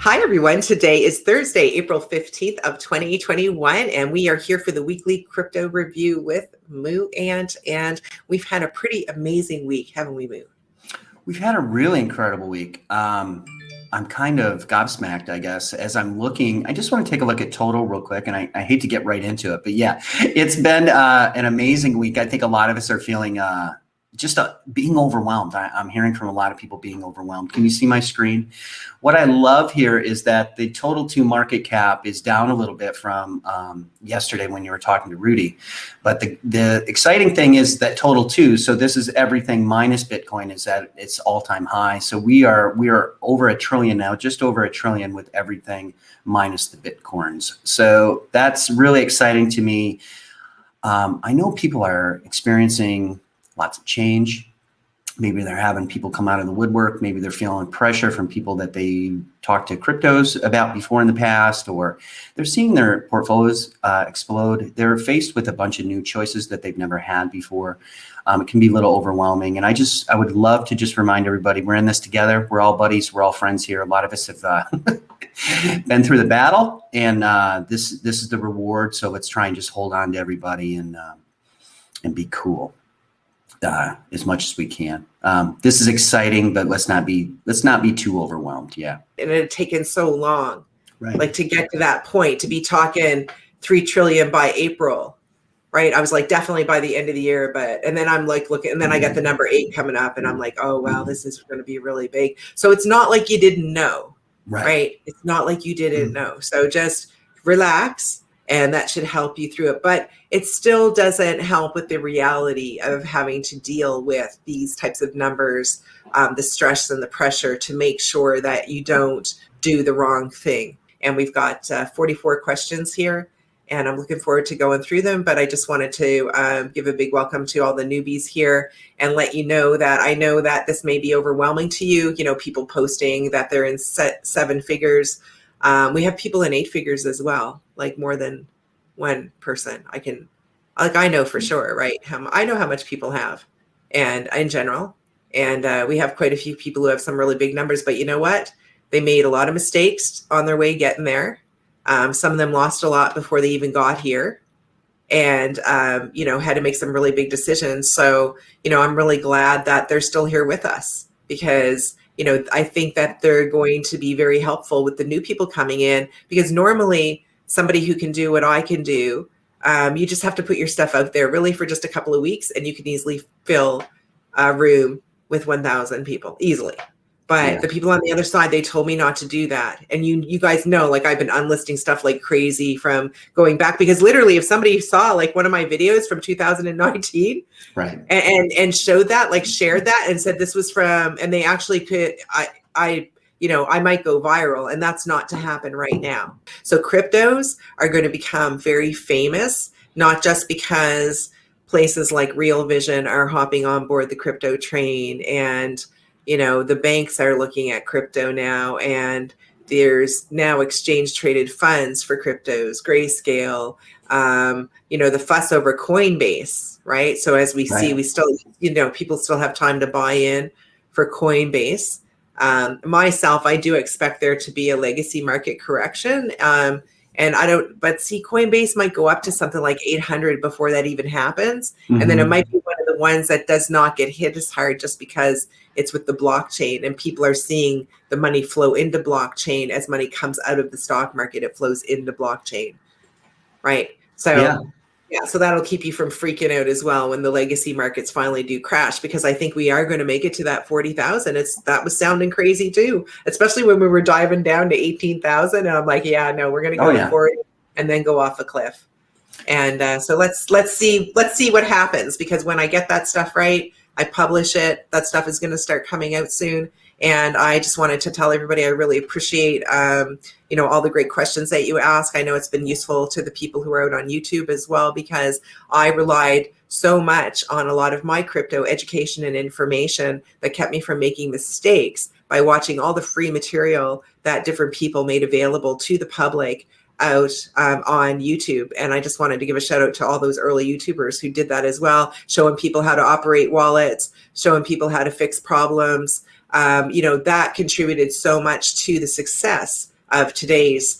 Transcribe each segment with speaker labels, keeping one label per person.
Speaker 1: Hi, everyone. Today is Thursday, April 15th of 2021, and we are here for the weekly crypto review with MooAnt, and we've had a pretty amazing week, haven't we, Moo?
Speaker 2: We've had a really incredible week. I'm kind of gobsmacked, I guess, as I'm looking. I just want to take a look at total real quick, and I hate to get right into it, but yeah, it's been an amazing week. I think a lot of us are feeling just being overwhelmed. I'm hearing from a lot of people being overwhelmed. Can you see my screen? What I love here is that the total to market cap is down a little bit from yesterday when you were talking to Rudy. But the exciting thing is that total to, so this is everything minus Bitcoin, is at its all-time high. So we are over $1 trillion now, just over $1 trillion with everything minus the Bitcoins. So that's really exciting to me. I know people are experiencing lots of change. Maybe they're having people come out of the woodwork. Maybe they're feeling pressure from people that they talked to cryptos about before in the past, or they're seeing their portfolios explode. They're faced with a bunch of new choices that they've never had before. It can be a little overwhelming. And I would love to just remind everybody, we're in this together. We're all buddies. We're all friends here. A lot of us have been through the battle, and this is the reward. So let's try and just hold on to everybody and be cool. As much as we can. This is exciting, but let's not be too overwhelmed. Yeah.
Speaker 1: And it had taken so long,
Speaker 2: right?
Speaker 1: Like to get to that point, to be talking 3 trillion by April, right? I was like, definitely by the end of the year, and then I'm like looking, and then I got the number 8 coming up, and I'm like, oh wow, this is going to be really big. So it's not like you didn't know, right? It's not like you didn't know. So just relax. And that should help you through it. But it still doesn't help with the reality of having to deal with these types of numbers, the stress and the pressure to make sure that you don't do the wrong thing. And we've got 44 questions here, and I'm looking forward to going through them. But I just wanted to give a big welcome to all the newbies here and let you know that I know that this may be overwhelming to you. You know, people posting that they're in 7 figures. We have people in 8 figures as well, like more than one person. I know for sure, right? I know how much people have, and in general, and we have quite a few people who have some really big numbers, but you know what? They made a lot of mistakes on their way getting there. Some of them lost a lot before they even got here, and, had to make some really big decisions. So, I'm really glad that they're still here with us, because I think that they're going to be very helpful with the new people coming in, because normally somebody who can do what I can do, you just have to put your stuff out there really for just a couple of weeks, and you can easily fill a room with 1,000 people easily. But the people on the other side, they told me not to do that. And you guys know, like, I've been unlisting stuff like crazy from going back, because literally if somebody saw like one of my videos from 2019 and showed that, like shared that and said this was from, and they actually could, I might go viral, and that's not to happen right now. So cryptos are going to become very famous, not just because places like Real Vision are hopping on board the crypto train, and the banks are looking at crypto now, and there's now exchange traded funds for cryptos, Grayscale, the fuss over Coinbase, right? So as we see, we still, people still have time to buy in for Coinbase. Myself, I do expect there to be a legacy market correction. But see, Coinbase might go up to something like 800 before that even happens. And then it might be one of the ones that does not get hit as hard, just because it's with the blockchain, and people are seeing the money flow into blockchain. As money comes out of the stock market, it flows into blockchain. Right. So so that'll keep you from freaking out as well when the legacy markets finally do crash, because I think we are going to make it to that 40,000. That was sounding crazy too, especially when we were diving down to 18,000. And I'm like, yeah, no, we're going to go for it and then go off a cliff. And so let's see what happens, because when I get that stuff right, I publish it. That stuff is going to start coming out soon. And I just wanted to tell everybody I really appreciate, all the great questions that you ask. I know it's been useful to the people who are out on YouTube as well, because I relied so much on a lot of my crypto education and information that kept me from making mistakes by watching all the free material that different people made available to the public out on YouTube. And I just wanted to give a shout out to all those early YouTubers who did that as well, showing people how to operate wallets, showing people how to fix problems. That contributed so much to the success of today's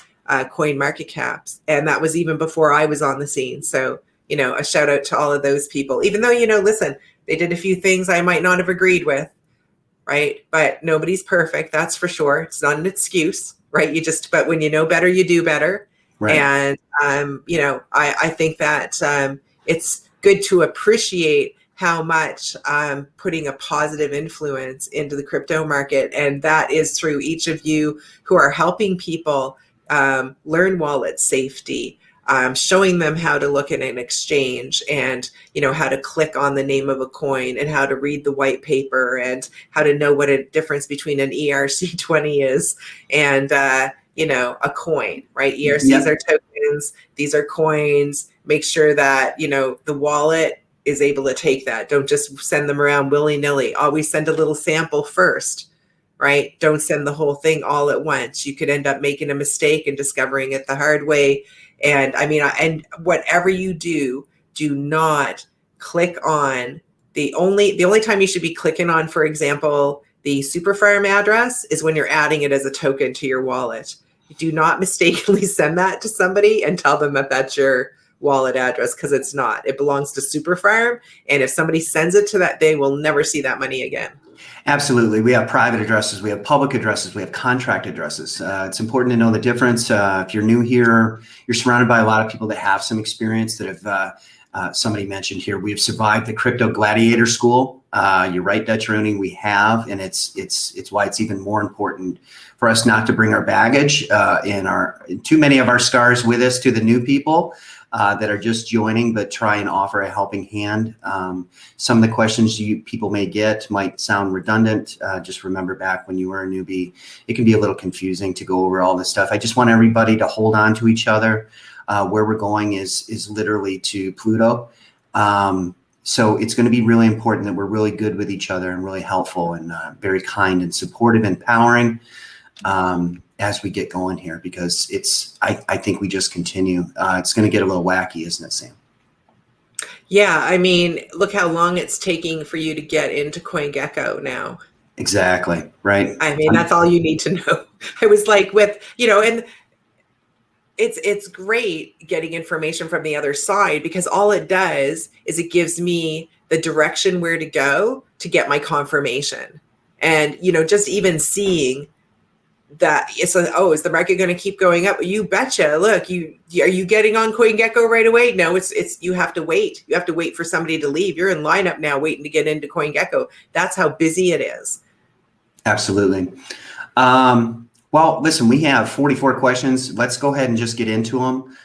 Speaker 1: coin market caps. And that was even before I was on the scene. So, a shout out to all of those people, even though, listen, they did a few things I might not have agreed with, right? But nobody's perfect. That's for sure. It's not an excuse, right? But when you know better, you do better. Right. And, I think that it's good to appreciate how much putting a positive influence into the crypto market. And that is through each of you who are helping people learn wallet safety, showing them how to look at an exchange and, how to click on the name of a coin and how to read the white paper and how to know what a difference between an ERC20 is and, a coin, right? ERCs are tokens. These are coins. Make sure that, the wallet is able to take that. Don't just send them around willy-nilly. Always send a little sample first, right? Don't send the whole thing all at once. You could end up making a mistake and discovering it the hard way. And and whatever you do not click on the only time you should be clicking on, for example, the super farm address is when you're adding it as a token to your wallet. Do not mistakenly send that to somebody and tell them that that's your wallet address, because it's not. It belongs to super farm. And if somebody sends it to that, they will never see that money again.
Speaker 2: Absolutely. We have private addresses, we have public addresses, we have contract addresses. It's important to know the difference. If you're new here, you're surrounded by a lot of people that have some experience that have, somebody mentioned here, we have survived the crypto gladiator school. You're right, Dutch Rooney, we have, and it's why it's even more important for us not to bring our baggage too many of our scars with us to the new people that are just joining, but try and offer a helping hand. Some of the questions people may get might sound redundant. Just remember back when you were a newbie, it can be a little confusing to go over all this stuff. I just want everybody to hold on to each other. Where we're going is literally to Pluto. So it's going to be really important that we're really good with each other and really helpful and very kind and supportive, empowering as we get going here, because I think we just continue. It's going to get a little wacky, isn't it, Sam?
Speaker 1: Yeah, look how long it's taking for you to get into CoinGecko now.
Speaker 2: Exactly, right?
Speaker 1: That's all you need to know. It was like with, and it's great getting information from the other side, because all it does is it gives me the direction where to go to get my confirmation. And, just even seeing that it's like, oh, is the market going to keep going up? You betcha. Look, are you getting on CoinGecko right away? No, it's you have to wait. You have to wait for somebody to leave. You're in lineup now waiting to get into CoinGecko. That's how busy it is.
Speaker 2: Absolutely. Well, listen, we have 44 questions. Let's go ahead and just get into them.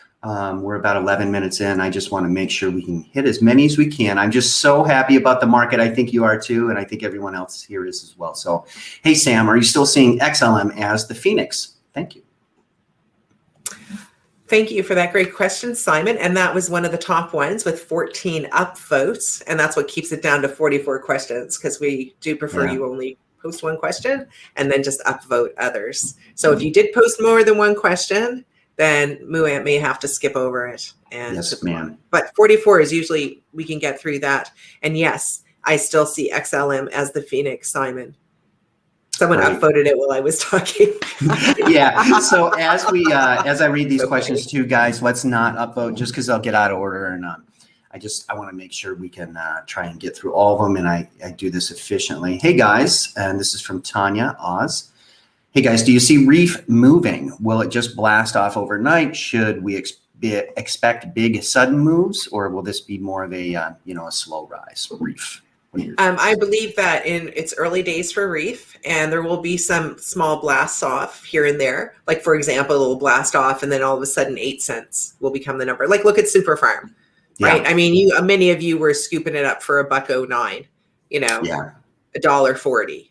Speaker 2: We're about 11 minutes in. I just want to make sure we can hit as many as we can. I'm just so happy about the market. I think you are too, and I think everyone else here is as well. So, hey, Sam, are you still seeing XLM as the Phoenix? Thank you.
Speaker 1: Thank you for that great question, Simon. And that was one of the top ones with 14 upvotes. And that's what keeps it down to 44 questions, because we do prefer you only post one question and then just upvote others. So if you did post more than one question, then MooAnt may have to skip over it. And
Speaker 2: yes, ma'am.
Speaker 1: But 44 is usually, we can get through that. And yes, I still see XLM as the Phoenix, Simon. Someone upvoted it while I was talking.
Speaker 2: Yeah. So as I read these questions too, guys, let's not upvote just because they'll get out of order. And I want to make sure we can try and get through all of them. And I do this efficiently. Hey guys, and this is from Tanya Oz. Hey guys, do you see Reef moving? Will it just blast off overnight? Should we expect big sudden moves, or will this be more of a a slow rise? Reef.
Speaker 1: I believe that in its early days for Reef, and there will be some small blasts off here and there. Like for example, it will blast off, and then all of a sudden 8 cents will become the number. Like look at Super Farm, right? Yeah. Many of you were scooping it up for $1.09, $1.40.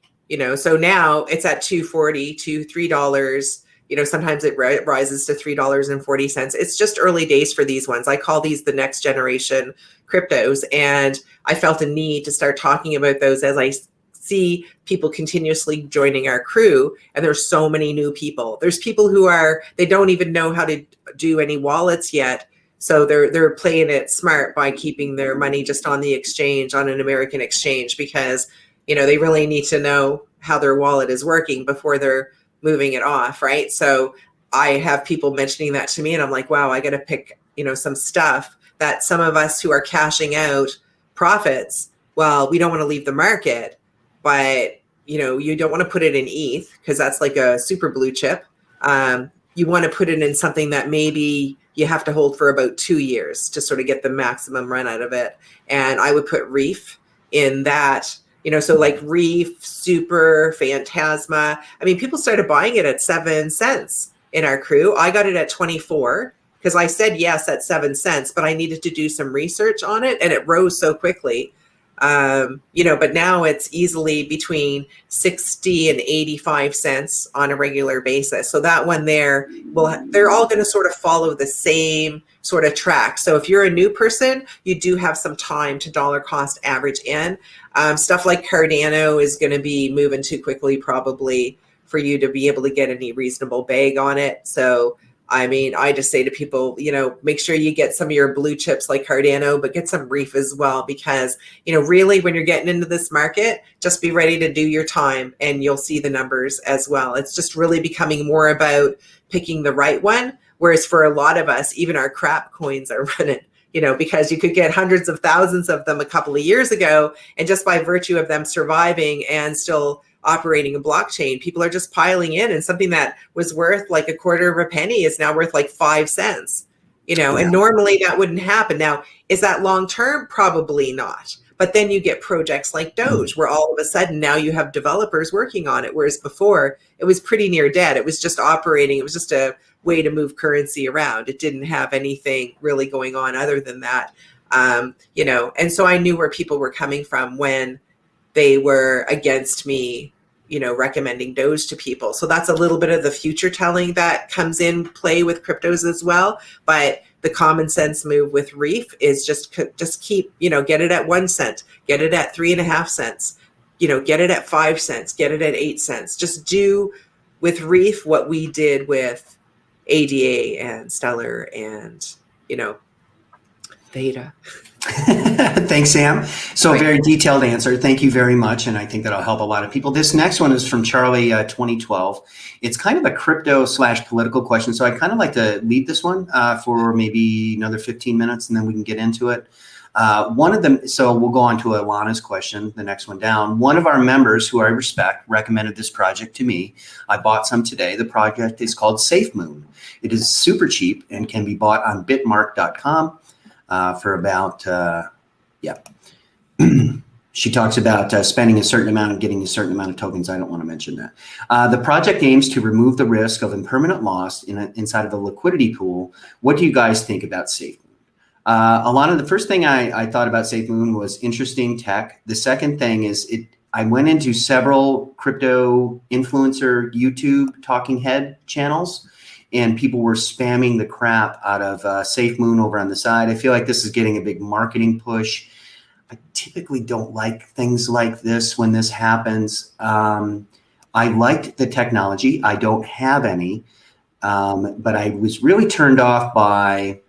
Speaker 1: So now it's at $2.40 to $3. Sometimes it rises to $3.40. It's just early days for these ones. I call these the next generation cryptos. And I felt a need to start talking about those as I see people continuously joining our crew. And there's so many new people. There's people who they don't even know how to do any wallets yet. So they're playing it smart by keeping their money just on the exchange, on an American exchange, because they really need to know how their wallet is working before they're moving it off, right? So I have people mentioning that to me, and I'm like, wow, I got to pick, some stuff that some of us who are cashing out profits, well, we don't want to leave the market, but you don't want to put it in ETH because that's like a super blue chip. You want to put it in something that maybe you have to hold for about 2 years to sort of get the maximum run out of it. And I would put Reef in that, so like Reef, Super, Phantasma. I mean, people started buying it at 7 cents in our crew. I got it at 24 because I said yes at 7 cents, but I needed to do some research on it, and it rose so quickly. But now it's easily between 60 and 85 cents on a regular basis. So that one there, they're all going to sort of follow the same sort of track. So if you're a new person, you do have some time to dollar cost average in. Stuff like Cardano is going to be moving too quickly probably for you to be able to get any reasonable bag on it. So I mean, I just say to people, make sure you get some of your blue chips like Cardano, but get some Reef as well, because, really when you're getting into this market, just be ready to do your time and you'll see the numbers as well. It's just really becoming more about picking the right one. Whereas for a lot of us, even our crap coins are running, because you could get hundreds of thousands of them a couple of years ago. And just by virtue of them surviving and still operating a blockchain, people are just piling in, and something that was worth like a quarter of a penny is now worth like 5 cents, and normally that wouldn't happen. Now, is that long term? Probably not. But then you get projects like Doge, where all of a sudden now you have developers working on it, whereas before it was pretty near dead. It was just operating. It was just a way to move currency around. It didn't have anything really going on other than that, and so I knew where people were coming from when they were against me, recommending Doge to people. So that's a little bit of the future telling that comes in play with cryptos as well. But the common sense move with Reef is just keep, get it at 1 cent, get it at 3.5 cents, get it at 5 cents, get it at 8 cents. Just do with Reef what we did with ADA and Stellar and, Theta.
Speaker 2: Thanks, Sam. So a very detailed answer. Thank you very much. And I think that'll help a lot of people. This next one is from Charlie 2012. It's kind of a crypto / political question. So I'd kind of like to lead this one for maybe another 15 minutes, and then we can get into it. One of them, so we'll go on to Alana's question, the next one down. One of our members, who I respect, recommended this project to me. I bought some today. The project is called SafeMoon. It is super cheap and can be bought on bitmark.com. For about, she talks about spending a certain amount and getting a certain amount of tokens. I don't want to mention that. The project aims to remove the risk of impermanent loss inside of a liquidity pool. What do you guys think about SafeMoon? Alana, the first thing I thought about SafeMoon was interesting tech. The second thing is I went into several crypto influencer YouTube talking head channels, and people were spamming the crap out of SafeMoon over on the side. I feel like this is getting a big marketing push. I typically don't like things like this when this happens. I liked the technology. I don't have any, but I was really turned off by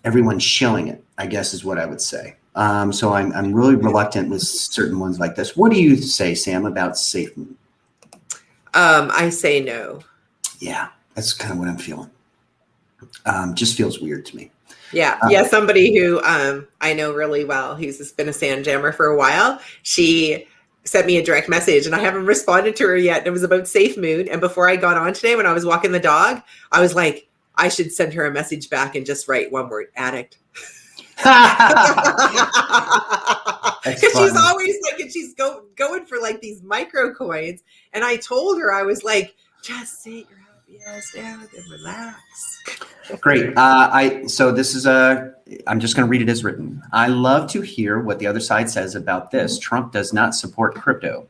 Speaker 2: everyone shilling it, I guess is what I would say. So I'm really reluctant with certain ones like this. What do you say, Sam, about SafeMoon?
Speaker 1: I say no.
Speaker 2: Yeah. That's kind of what I'm feeling. Just feels weird to me.
Speaker 1: Yeah. Somebody who I know really well, who's just been a sand jammer for a while. She sent me a direct message and I haven't responded to her yet. It was about SafeMoon. And before I got on today, when I was walking the dog, I was like, I should send her a message back and just write one word: addict. Because she's always like, and she's going for like these micro coins. And I told her, I was like, just sit your ass down and relax.
Speaker 2: Great. So this is I'm just going to read it as written. I love to hear what the other side says about this. Trump does not support crypto.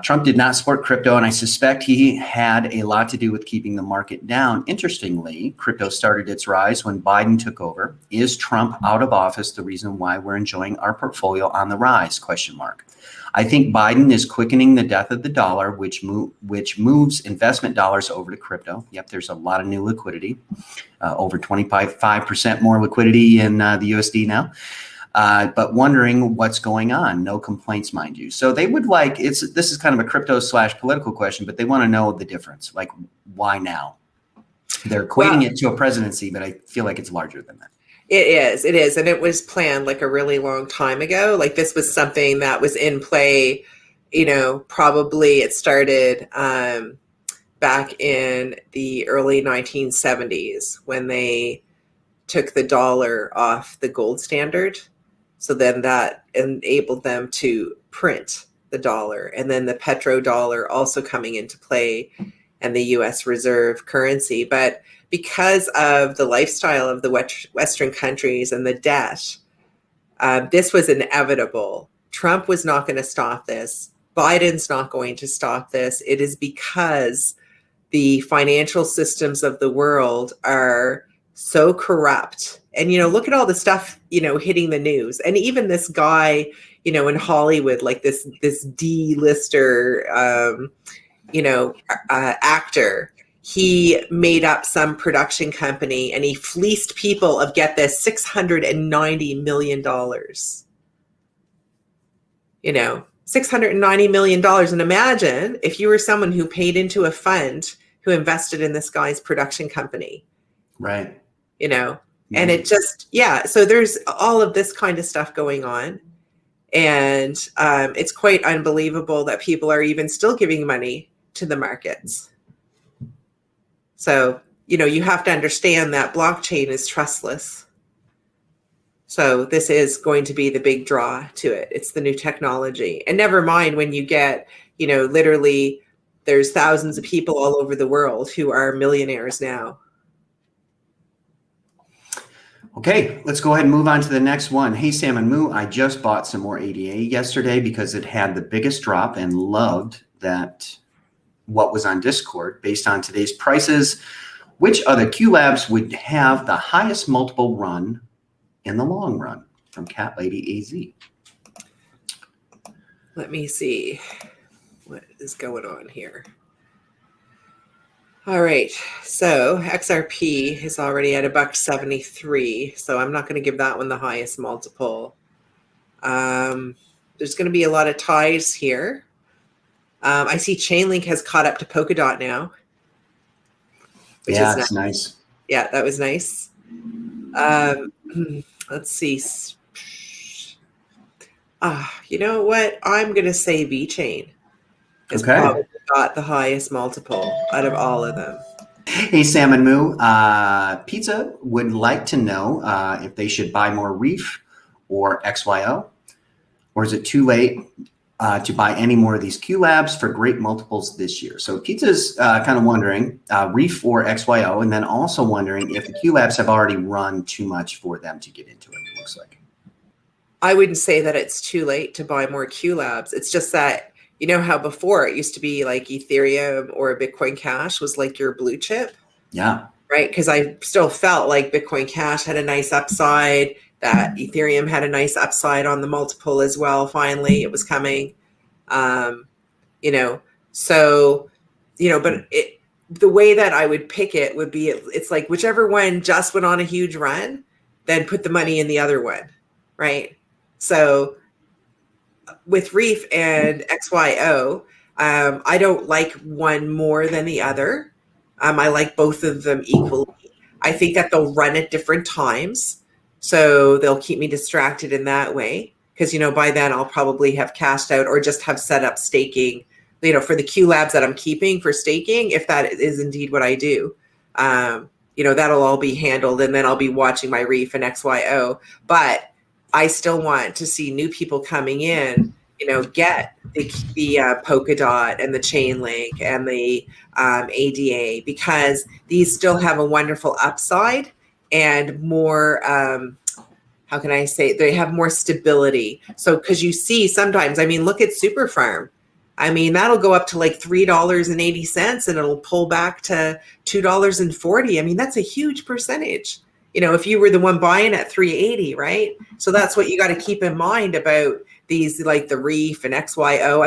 Speaker 2: Trump did not support crypto, and I suspect he had a lot to do with keeping the market down. Interestingly, crypto started its rise when Biden took over. Is Trump out of office the reason why we're enjoying our portfolio on the rise? ? I think Biden is quickening the death of the dollar, which moves investment dollars over to crypto. Yep, there's a lot of new liquidity, over 25% more liquidity in the USD now. but wondering what's going on. No complaints, mind you. So they would like, this is kind of a crypto / political question, but they want to know the difference. Like, why now? They're equating it to a presidency, but I feel like it's larger than that.
Speaker 1: It is. And it was planned like a really long time ago. Like this was something that was in play, probably it started back in the early 1970s when they took the dollar off the gold standard. So then that enabled them to print the dollar, and then the petrodollar also coming into play and the US reserve currency. But because of the lifestyle of the Western countries and the debt, this was inevitable. Trump was not going to stop this. Biden's not going to stop this. It is because the financial systems of the world are so corrupt. And, look at all the stuff, hitting the news. And even this guy, in Hollywood, like this D-lister, actor, he made up some production company and he fleeced people of, get this, $690 million. $690 million. And imagine if you were someone who paid into a fund who invested in this guy's production company.
Speaker 2: Right.
Speaker 1: And it just, so there's all of this kind of stuff going on. And it's quite unbelievable that people are even still giving money to the markets. So, you have to understand that blockchain is trustless. So this is going to be the big draw to it. It's the new technology. And never mind when you get, literally there's thousands of people all over the world who are millionaires now.
Speaker 2: Okay, let's go ahead and move on to the next one. Hey, Sam and Moo, I just bought some more ADA yesterday because it had the biggest drop and loved that what was on Discord based on today's prices. Which other Q Labs would have the highest multiple run in the long run? From Cat Lady AZ.
Speaker 1: Let me see what is going on here. All right, so XRP is already at $1.73, so I'm not going to give that one the highest multiple. There's going to be a lot of ties here. I see ChainLink has caught up to Polkadot now.
Speaker 2: Which is it's nice.
Speaker 1: Yeah, that was nice. Let's see. You know what? I'm going to say VeChain has probably got the highest multiple out of all of them.
Speaker 2: Hey, Sam and Moo. Pizza would like to know if they should buy more Reef or XYO, or is it too late to buy any more of these Q Labs for great multiples this year? So Pizza's kind of wondering Reef or XYO, and then also wondering if the Q Labs have already run too much for them to get into it, it looks like.
Speaker 1: I wouldn't say that it's too late to buy more Q Labs. It's just that, you know how before it used to be like Ethereum or Bitcoin Cash was like your blue chip?
Speaker 2: Yeah.
Speaker 1: Right? Because I still felt like Bitcoin Cash had a nice upside, that Ethereum had a nice upside on the multiple as well. Finally, it was coming, but the way that I would pick it would be, it's like whichever one just went on a huge run, then put the money in the other one, right? So with Reef and XYO, I don't like one more than the other. I like both of them equally. I think that they'll run at different times. So they'll keep me distracted in that way. Because, by then I'll probably have cashed out or just have set up staking, for the Q Labs that I'm keeping for staking, if that is indeed what I do. That'll all be handled, and then I'll be watching my Reef and XYO. But I still want to see new people coming in, get the Polkadot and the ChainLink and the ADA, because these still have a wonderful upside and more, how can I say, they have more stability. So, because you see sometimes, look at Super Farm. That'll go up to like $3.80 and it'll pull back to $2.40. That's a huge percentage. If you were the one buying at 380, right? So that's what you got to keep in mind about these, like the Reef and XYO.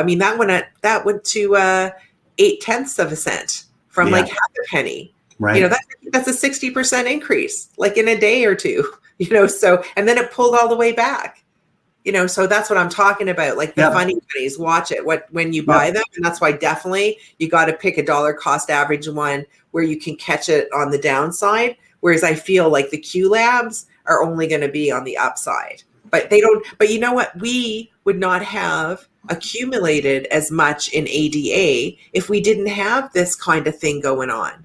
Speaker 1: That went to 0.8 of a cent from like half a penny.
Speaker 2: Right.
Speaker 1: That's a 60% increase, like in a day or two. So, and then it pulled all the way back. So that's what I'm talking about. Like the funny pennies, watch it when you buy them. And that's why definitely you got to pick a dollar cost average one where you can catch it on the downside. Whereas I feel like the Q labs are only going to be on the upside, but they don't. But you know what? We would not have accumulated as much in ADA if we didn't have this kind of thing going on,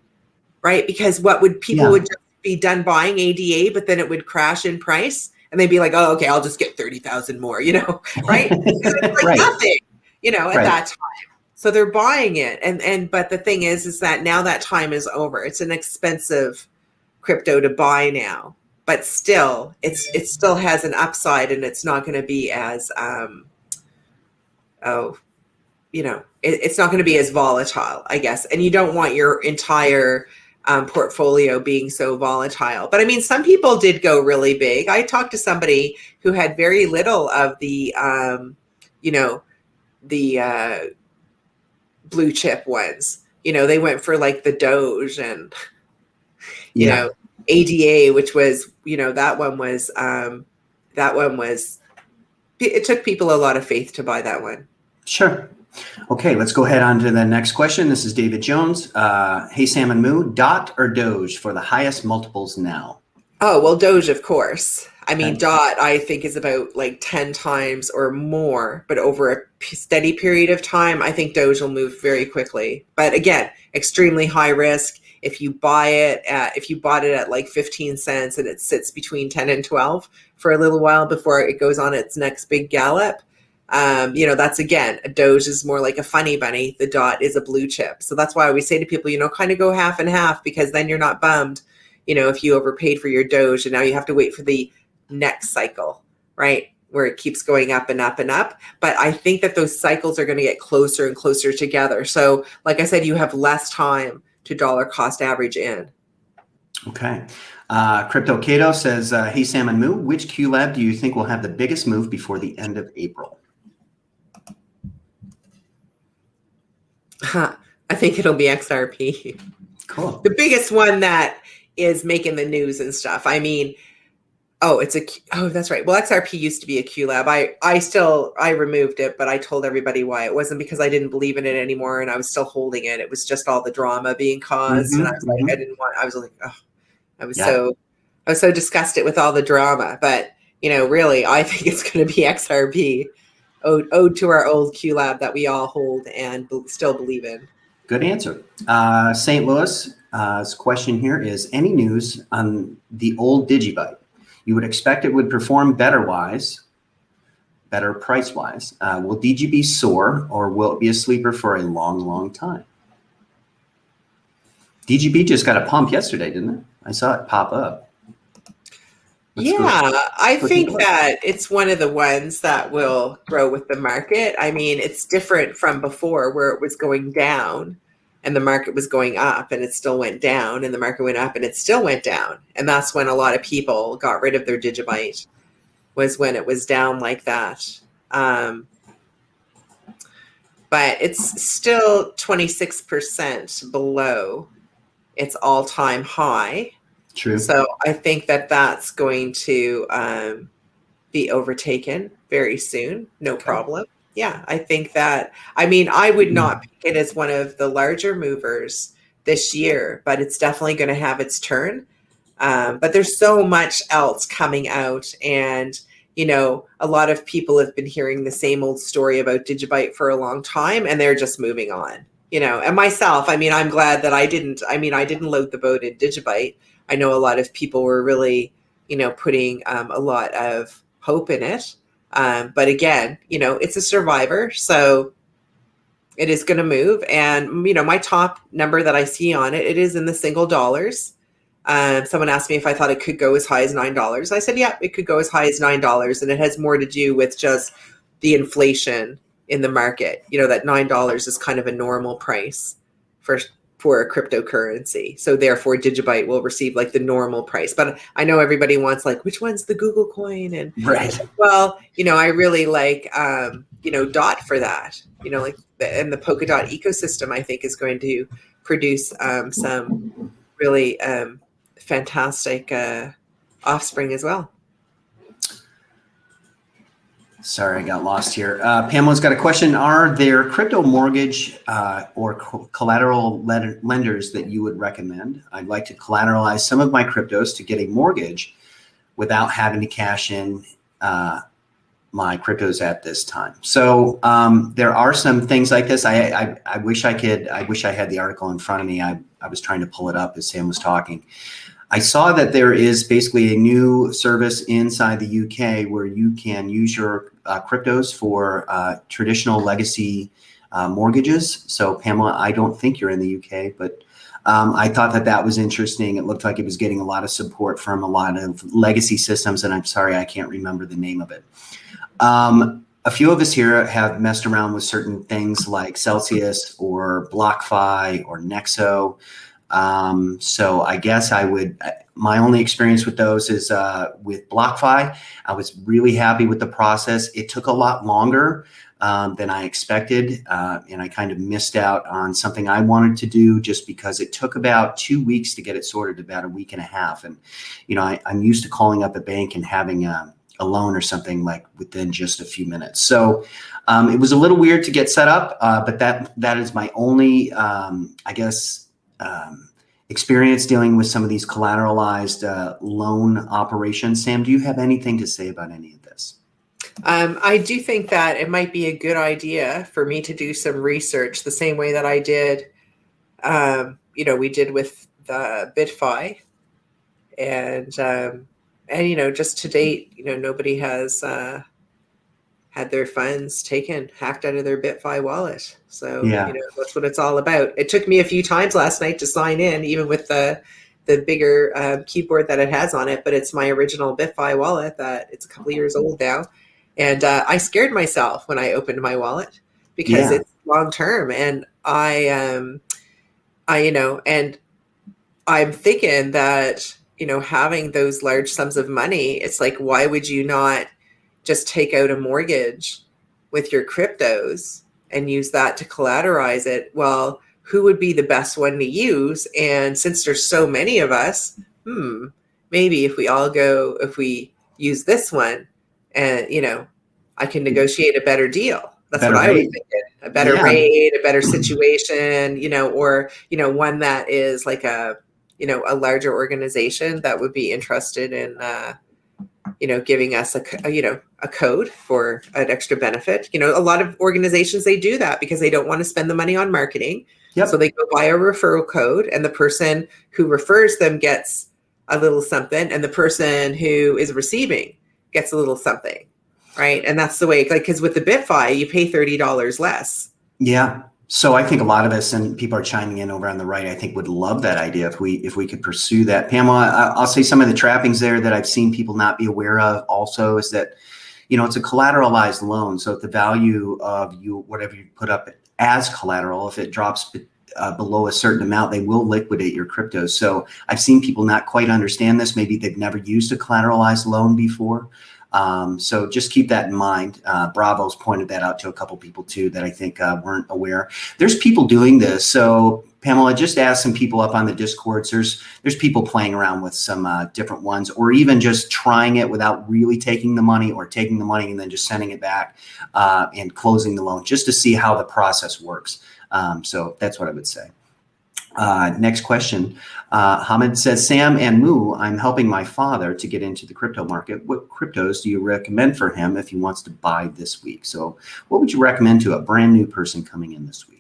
Speaker 1: right? Because what would people would just be done buying ADA, but then it would crash in price. And they'd be like, oh, okay, I'll just get 30,000 more, right? It's like nothing, at that time. So they're buying it. But the thing is that now that time is over. It's an expensive crypto to buy now, but still, it still has an upside, and it's not going to be as, it's not going to be as volatile, I guess. And you don't want your entire portfolio being so volatile. But I mean, some people did go really big. I talked to somebody who had very little of the, the blue chip ones. They went for like the Doge and, ADA, which was, that one was, it took people a lot of faith to buy that one.
Speaker 2: Sure. Okay, let's go ahead on to the next question. This is David Jones. Hey, Sam and Moo, DOT or Doge for the highest multiples now?
Speaker 1: Oh, well, Doge, of course. I mean, DOT, I think, is about like 10 times or more, but over a steady period of time, I think Doge will move very quickly. But again, extremely high risk. If you bought it at like 15 cents and it sits between 10 and 12 for a little while before it goes on its next big gallop, that's again, a Doge is more like a funny bunny. The DOT is a blue chip. So that's why we say to people, kind of go half and half, because then you're not bummed, if you overpaid for your Doge and now you have to wait for the next cycle, right? Where it keeps going up and up and up. But I think that those cycles are going to get closer and closer together. So like I said, you have less time to dollar cost average in.
Speaker 2: Okay. Crypto Cato says, hey, Sam and Moo, which Q lab do you think will have the biggest move before the end of April?
Speaker 1: I think it'll be XRP.
Speaker 2: Cool.
Speaker 1: The biggest one that is making the news and stuff. I mean, that's right. Well, XRP used to be a Q lab. I removed it, but I told everybody why. It wasn't because I didn't believe in it anymore and I was still holding it. It was just all the drama being caused. And I was like, I was so disgusted with all the drama. But, really, I think it's going to be XRP. Ode to our old Q lab that we all hold and still believe in.
Speaker 2: Good answer. St. Louis, question here is, any news on the old Digibyte? You would expect it would perform better price-wise. Will DGB soar, or will it be a sleeper for a long, long time? DGB just got a pump yesterday, didn't it? I saw it pop up.
Speaker 1: I think that it's one of the ones that will grow with the market. I mean, it's different from before where it was going down and the market was going up and it still went down, and the market went up and it still went down. And that's when a lot of people got rid of their Digibyte, was when it was down like that. But it's still 26% below its all-time high.
Speaker 2: True.
Speaker 1: So I think that that's going to be overtaken very soon. No problem. Yeah, I think that, I would not pick it as one of the larger movers this year, but it's definitely going to have its turn. But there's so much else coming out, and, a lot of people have been hearing the same old story about Digibyte for a long time, and they're just moving on, and myself, I'm glad that I didn't load the boat in Digibyte. I know a lot of people were really, putting a lot of hope in it. But again, it's a survivor, so it is going to move. And, my top number that I see on it, it is in the single dollars. Someone asked me if I thought it could go as high as $9. I said, yeah, it could go as high as $9. And it has more to do with just the inflation in the market. That $9 is kind of a normal price for a cryptocurrency. So therefore Digibyte will receive like the normal price. But I know everybody wants like, which one's the Google coin? And
Speaker 2: right.
Speaker 1: Well, I really like, DOT for that, like and the Polkadot ecosystem, I think, is going to produce some really fantastic offspring as well.
Speaker 2: Sorry, I got lost here. Pamela's got a question. Are there crypto mortgage or collateral lenders that you would recommend? I'd like to collateralize some of my cryptos to get a mortgage without having to cash in my cryptos at this time. So there are some things like this. I wish I had the article in front of me. I was trying to pull it up as Sam was talking. I saw that there is basically a new service inside the UK where you can use your cryptos for traditional legacy mortgages. So Pamela, I don't think you're in the UK, but I thought that was interesting. It looked like it was getting a lot of support from a lot of legacy systems, and I'm sorry, I can't remember the name of it. A few of us here have messed around with certain things like Celsius or BlockFi or Nexo. So I guess my only experience with those is with BlockFi. I was really happy with the process. It took a lot longer than I expected, and I kind of missed out on something I wanted to do just because it took about 2 weeks to get it sorted, about a week and a half. And, I'm used to calling up a bank and having a loan or something like within just a few minutes. So it was a little weird to get set up, but that is my only, experience dealing with some of these collateralized loan operations. Sam, do you have anything to say about any of this?
Speaker 1: I do think that it might be a good idea for me to do some research the same way that I did, we did with the BitFi. And just to date, nobody has had their funds hacked out of their BitFi wallet. So,
Speaker 2: yeah.
Speaker 1: That's what it's all about. It took me a few times last night to sign in, even with the bigger keyboard that it has on it. But it's my original BitFi wallet that it's a couple of years old now. And I scared myself when I opened my wallet because it's long term. And and I'm thinking that, having those large sums of money, it's like, why would you not just take out a mortgage with your cryptos and use that to collateralize it? Well, who would be the best one to use? And since there's so many of us, maybe if we use this one and, I can negotiate a better deal. That's what I was thinking. A better rate, a better situation, or, one that is like a larger organization that would be interested in, giving us a code for an extra benefit. A lot of organizations, they do that because they don't want to spend the money on marketing.
Speaker 2: Yep.
Speaker 1: So they go buy a referral code, and the person who refers them gets a little something, and the person who is receiving gets a little something, right? And that's the way, because with the BitFi, you pay $30 less.
Speaker 2: Yeah. So I think a lot of us, and people are chiming in over on the right, I think would love that idea if we could pursue that. Pamela, I'll say some of the trappings there that I've seen people not be aware of also is that, it's a collateralized loan. So if the value of whatever you put up as collateral, if it drops below a certain amount, they will liquidate your cryptos. So I've seen people not quite understand this. Maybe they've never used a collateralized loan before. So just keep that in mind. Bravo's pointed that out to a couple people too that I think weren't aware. There's people doing this. So Pamela, just ask some people up on the Discords. There's people playing around with some different ones, or even just trying it without really taking the money, or taking the money and then just sending it back and closing the loan just to see how the process works. So that's what I would say. Next question. Hamid says, Sam and Moo, I'm helping my father to get into the crypto market. What cryptos do you recommend for him if he wants to buy this week? So what would you recommend to a brand new person coming in this week?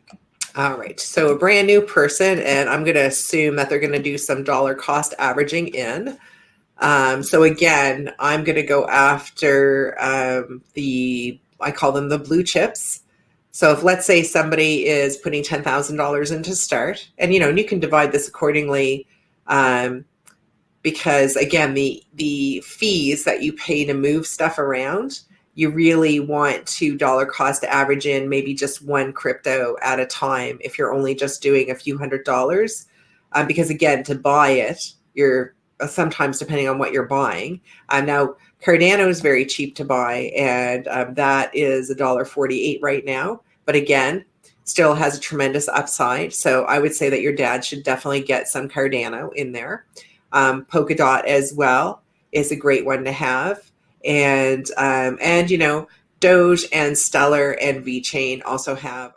Speaker 1: All right. So a brand new person, and I'm going to assume that they're going to do some dollar cost averaging in. So again, I'm going to go after I call them the blue chips. So if, let's say, somebody is putting $10,000 in to start, and you can divide this accordingly, because again, the fees that you pay to move stuff around, you really want to dollar cost average in maybe just one crypto at a time if you're only just doing a few $100s, because again, to buy it, you're sometimes, depending on what you're buying. Now, Cardano is very cheap to buy, and that is $1.48 right now. But again, still has a tremendous upside. So I would say that your dad should definitely get some Cardano in there. Polkadot as well. is a great one to have. And you know, Doge and Stellar and VeChain also have